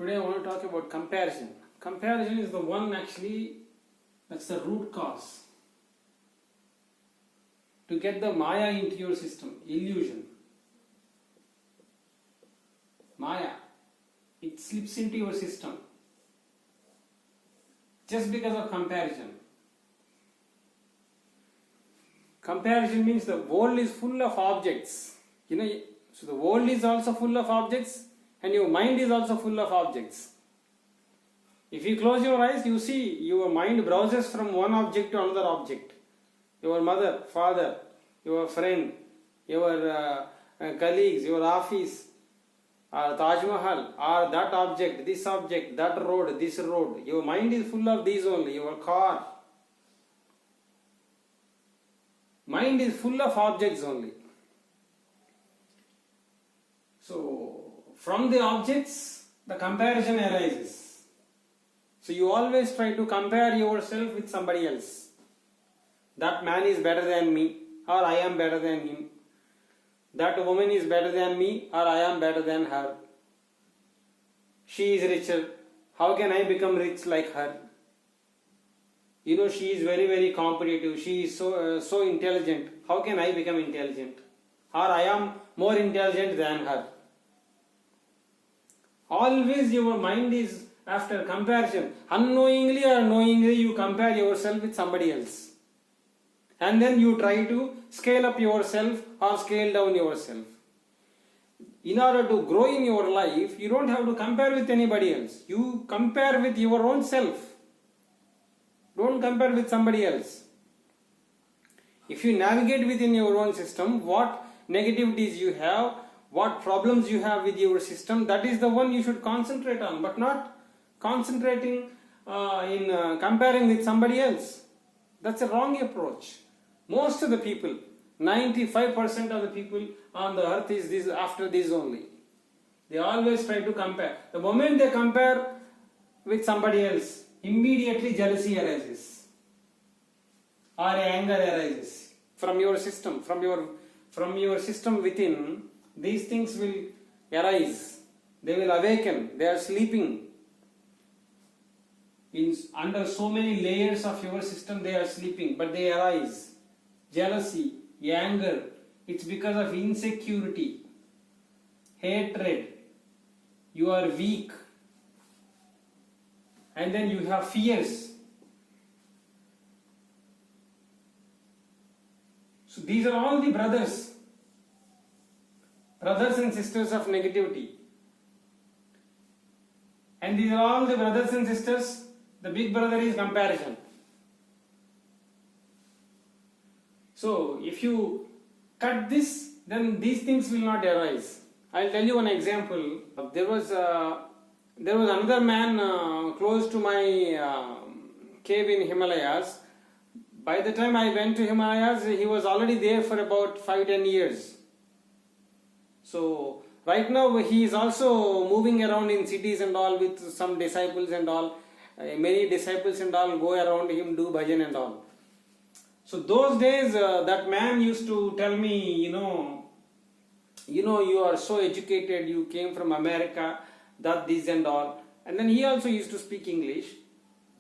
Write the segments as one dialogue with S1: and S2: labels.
S1: Today I want to talk about comparison. Comparison is the one that's the root cause to get the Maya into your system, illusion. Maya, it slips into your system just because of comparison. Comparison means the world is full of objects. So the world is also full of objects and your mind is also full of objects. If you close your eyes, you see your mind browses from one object to another object. Your mother, father, your friend, your colleagues, your office, Taj Mahal, or that object, that road, this road. Your mind is full of these only. Your car. Mind is full of objects only. So, from the objects, the comparison arises. So, you always try to compare yourself with somebody else. That man is better than me, or I am better than him. That woman is better than me, or I am better than her. She is richer. How can I become rich like her? She is very, very competitive. She is so intelligent. How can I become intelligent? Or I am more intelligent than her. Always your mind is after comparison. Unknowingly or knowingly you compare yourself with somebody else. And then you try to scale up yourself or scale down yourself. In order to grow in your life, you don't have to compare with anybody else. You compare with your own self. Don't compare with somebody else. If you navigate within your own system, what negativities you have, what problems you have with your system, that is the one you should concentrate on, but not concentrating in comparing with somebody else. That's a wrong approach. Most of the people, 95% of the people on the earth is after this only. They always try to compare. The moment they compare with somebody else, immediately jealousy arises or anger arises from your system, from your system within. These things will arise. They will awaken. They are sleeping. Under so many layers of your system, they are sleeping, but they arise. Jealousy, anger, it's because of insecurity, hatred. You are weak. And then you have fears. So these are all the brothers and sisters of negativity. And these are all the brothers and sisters. The big brother is comparison. So if you cut this, then these things will not arise. I'll tell you one example. There was another man close to my cave in Himalayas. By the time I went to Himalayas, he was already there for about 5-10 years. So right now he is also moving around in cities and all with some disciples and all. Many disciples and all go around him, do bhajan and all. So those days that man used to tell me, you are so educated, you came from America, this and all. And then he also used to speak English.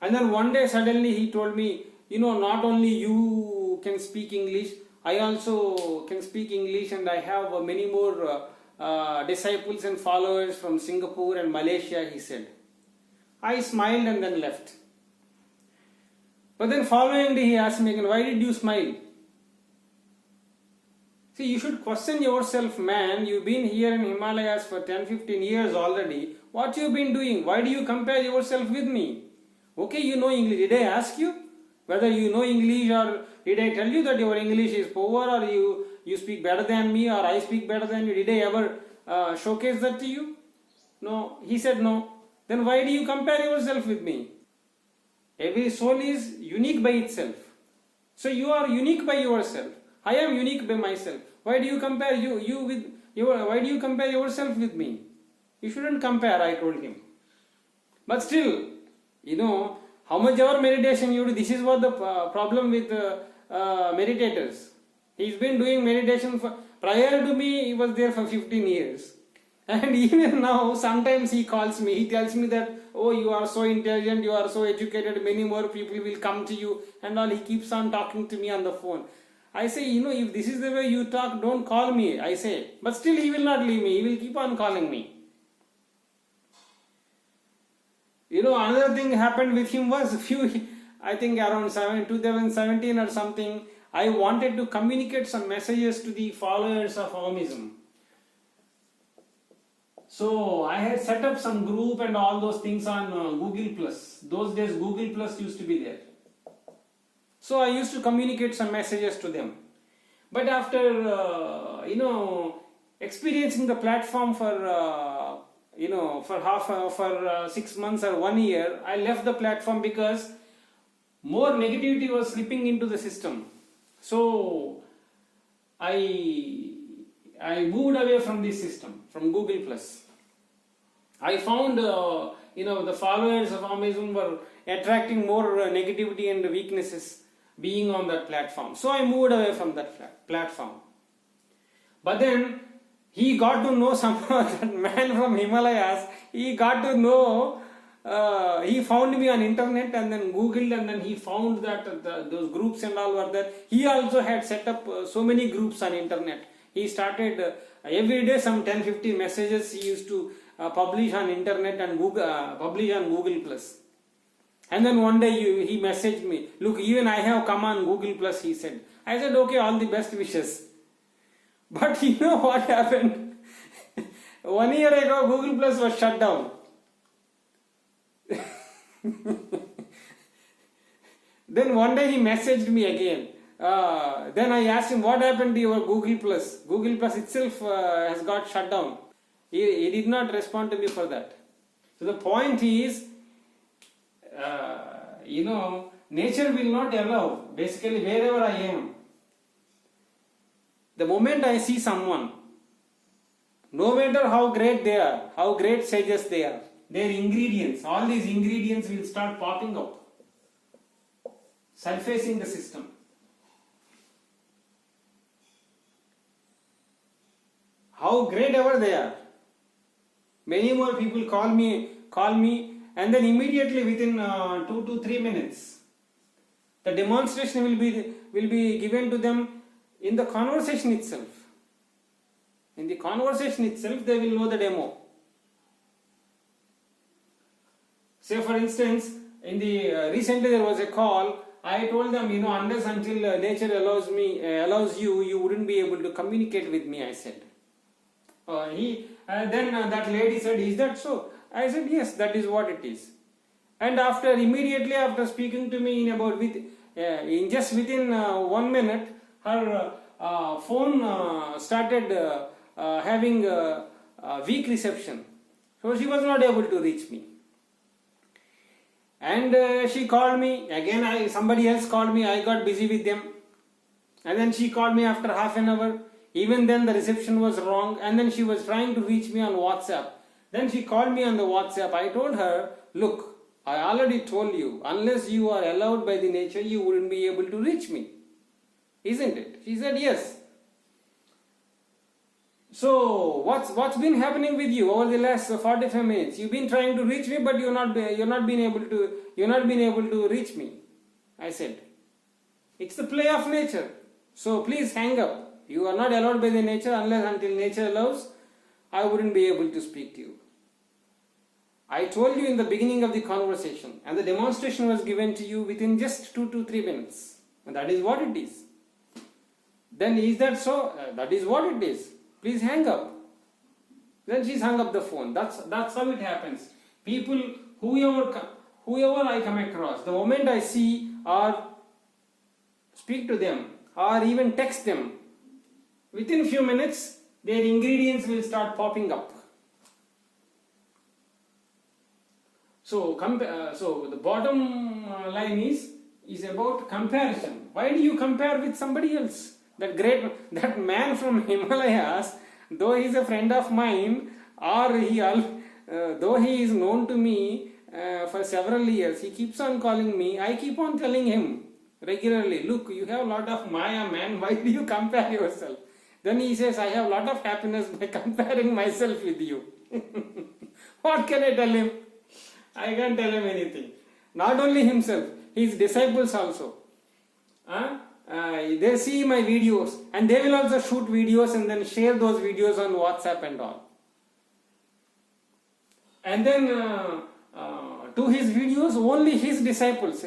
S1: And then one day suddenly he told me, not only you can speak English, I also can speak English and I have many more disciples and followers from Singapore and Malaysia, he said. I smiled and then left. But then following day he asked me again, why did you smile? See, you should question yourself, man. You've been here in Himalayas for 10-15 years already. What you've been doing? Why do you compare yourself with me? Okay, you know English. Did I ask you whether you know English, or did I tell you that your English is poor, or you speak better than me, or I speak better than you? Did I ever showcase that to you? No. He said no. Then why do you compare yourself with me? Every soul is unique by itself. So you are unique by yourself. I am unique by myself. Why do you compare why do you compare yourself with me? You shouldn't compare, I told him. But still, how much ever meditation you do, this is what the problem with meditators. He's been doing meditation prior to me, he was there for 15 years. And even now, sometimes he calls me, he tells me that, oh, you are so intelligent, you are so educated, many more people will come to you, and all. He keeps on talking to me on the phone. I say, if this is the way you talk, don't call me, I say. But still, he will not leave me, he will keep on calling me. Another thing happened with him was I think around 2017 or something, I wanted to communicate some messages to the followers of Omism. So I had set up some group and all those things on Google Plus. Those days Google Plus used to be there. So I used to communicate some messages to them. But after experiencing the platform for 6 months or 1 year, I left the platform because more negativity was slipping into the system. So I moved away from this system, from Google Plus. I found the followers of Amazon were attracting more negativity and weaknesses being on that platform. So I moved away from that platform. But then he got to know somehow that man from Himalayas. He got to know. He found me on internet and then Googled, and then he found that those groups and all were there. He also had set up so many groups on internet. He started every day some 10-50 messages he used to publish on internet and publish on Google Plus. And then one day he messaged me, look, even I have come on Google Plus, he said. I said, okay, all the best wishes. But you know what happened? 1 year ago, Google Plus was shut down. Then one day he messaged me again. Then I asked him, what happened to your Google Plus? Google Plus itself has got shut down. He did not respond to me for that. So the point is, nature will not allow, basically wherever I am, the moment I see someone, no matter how great they are, how great sages they are, their ingredients, all these ingredients will start popping up, surfacing the system. How great ever they are. Many more people call me, and then immediately within 2 to 3 minutes, the demonstration will be given to them in the conversation itself. In the conversation itself, they will know the demo. Say for instance, recently there was a call. I told them, unless until nature allows you, you wouldn't be able to communicate with me, I said. Then that lady said, is that so? I said, yes, that is what it is. And immediately after speaking to me in just within 1 minute, her phone started having a weak reception. So she was not able to reach me. And she called me. Again, somebody else called me. I got busy with them. And then she called me after half an hour. Even then the reception was wrong. And then she was trying to reach me on WhatsApp. Then she called me on the WhatsApp. I told her, look, I already told you, unless you are allowed by the nature, you wouldn't be able to reach me. Isn't it? She said, yes. So, what's been happening with you over the last 45 minutes? You've been trying to reach me, but you're not been able to reach me. I said, it's the play of nature. So please hang up. You are not allowed by the nature. Unless until nature allows, I wouldn't be able to speak to you. I told you in the beginning of the conversation, and the demonstration was given to you within just 2 to 3 minutes. And that is what it is. Then is that so? That is what it is. Please hang up. Then she's hung up the phone. That's how it happens. People, whoever I come across, the moment I see or speak to them or even text them, within few minutes, their ingredients will start popping up. So the bottom line is about comparison. Why do you compare with somebody else? That man from Himalayas, though he is a friend of mine, or though he is known to me for several years, he keeps on calling me. I keep on telling him regularly, look, you have a lot of Maya, man. Why do you compare yourself? Then he says, I have a lot of happiness by comparing myself with you. What can I tell him? I can't tell him anything. Not only himself, his disciples also. They see my videos and they will also shoot videos and then share those videos on WhatsApp and all. And then to his videos, only his disciples,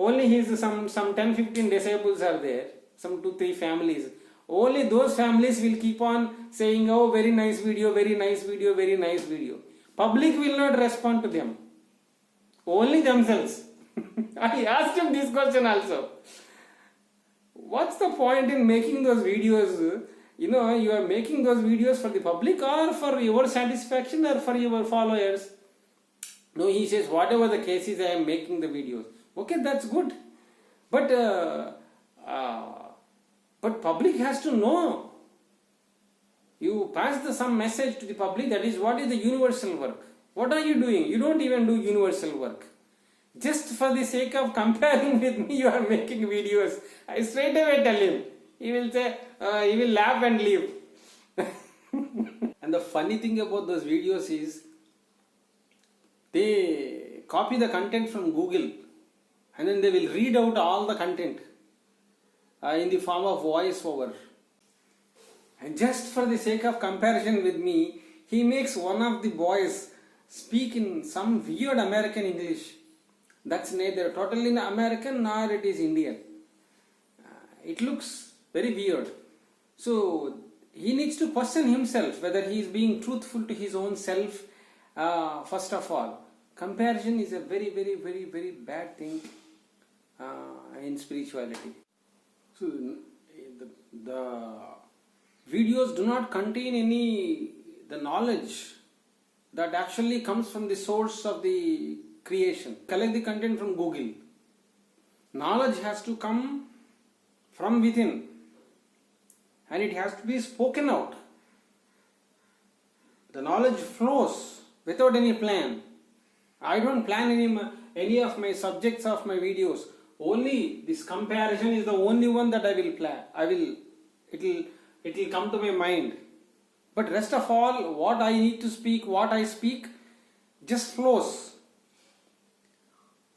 S1: only his some 10-15 disciples are there, some 2-3 families. Only those families will keep on saying, oh, very nice video, very nice video, very nice video. Public will not respond to them. Only themselves. I asked him this question also. What's the point in making those videos? You know, you are making those videos for the public or for your satisfaction or for your followers? No, he says, whatever the case is, I am making the videos. Okay, that's good. But public has to know. You pass some message to the public, that is what is the universal work. What are you doing? You don't even do universal work. Just for the sake of comparing with me, you are making videos. I straight away tell him. He will say, he will laugh and leave. And the funny thing about those videos is, they copy the content from Google and then they will read out all the content in the form of voice over. And just for the sake of comparison with me, he makes one of the boys speak in some weird American English. That's neither totally American nor it is Indian. It looks very weird. So he needs to question himself whether he is being truthful to his own self. First of all, comparison is a very, very, very, very bad thing in spirituality. So the videos do not contain the knowledge that actually comes from the source of the creation. Collect the content from Google. Knowledge has to come from within and it has to be spoken out. The knowledge flows without any plan. I don't plan any of my subjects of my videos. Only this comparison is the only one that I will plan. It will come to my mind. But rest of all, what I need to speak, what I speak, just flows.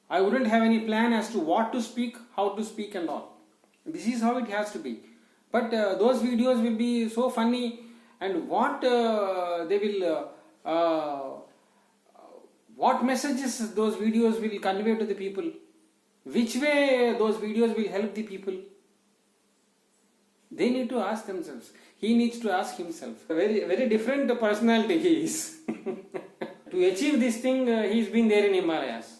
S1: I wouldn't have any plan as to what to speak, how to speak and all. This is how it has to be. But those videos will be so funny, and what messages those videos will convey to the people? Which way those videos will help the people? They need to ask themselves. He needs to ask himself. A very, very different personality he is. To achieve this thing, he's been there in Himalayas.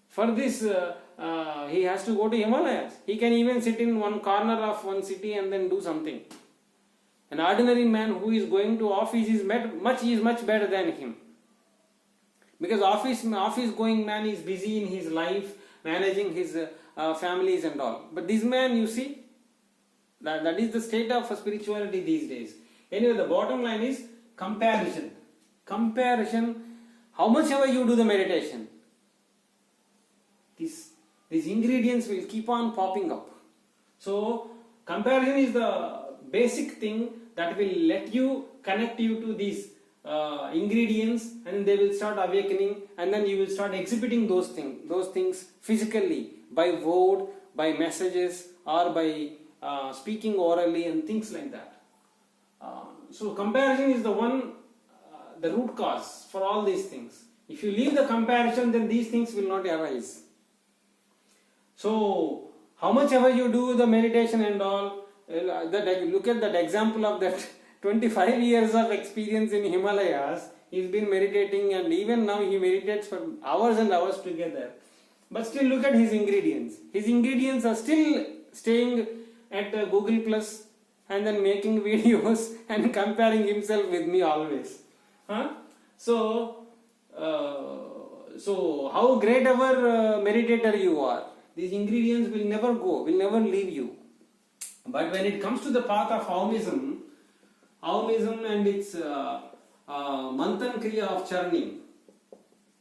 S1: For this, he has to go to Himalayas. He can even sit in one corner of one city and then do something. An ordinary man who is going to office is much better than him. Because office going man is busy in his life, managing his families and all. But this man, you see, that is the state of spirituality these days. Anyway, the bottom line is comparison. Comparison, how much ever you do the meditation, these ingredients will keep on popping up. So, comparison is the basic thing that will let you connect you to these ingredients, and they will start awakening, and then you will start exhibiting those things physically by word, by messages, or by speaking orally and things like that. So comparison is the root cause for all these things. If you leave the comparison, then these things will not arise. So how much ever you do the meditation and all, look at that example of that 25 years of experience in Himalayas. He's been meditating, and even now he meditates for hours and hours together. But still look at his ingredients. His ingredients are still staying at Google Plus and then making videos and comparing himself with me always. So how great ever meditator you are, these ingredients will never go, will never leave you. But when it comes to the path of Aumism and its Manthan Kriya of churning,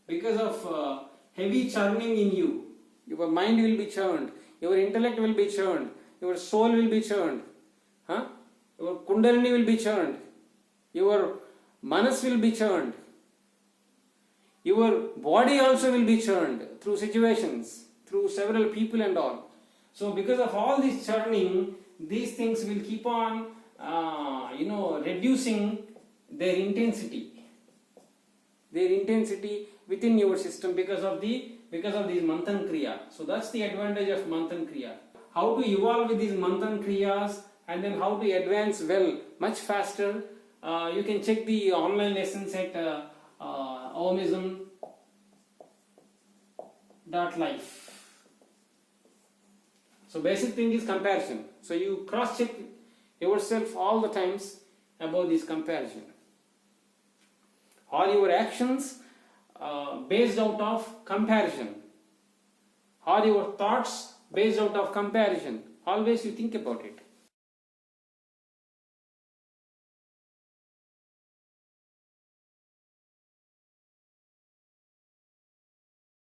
S1: because of heavy churning in you, your mind will be churned, your intellect will be churned, your soul will be churned. kundalini will be churned, your manas will be churned, your body also will be churned through situations, through several people and all. So because of all this churning, these things will keep on reducing their intensity within your system because of these manthan kriya. So that's the advantage of manthan kriya. How to evolve with these manthan kriyas and then how to advance well much faster. You can check the online lessons at omism.life. So basic thing is comparison. So you cross check yourself all the times about this comparison. Are your actions based out of comparison? Are your thoughts based out of comparison? Always you think about it.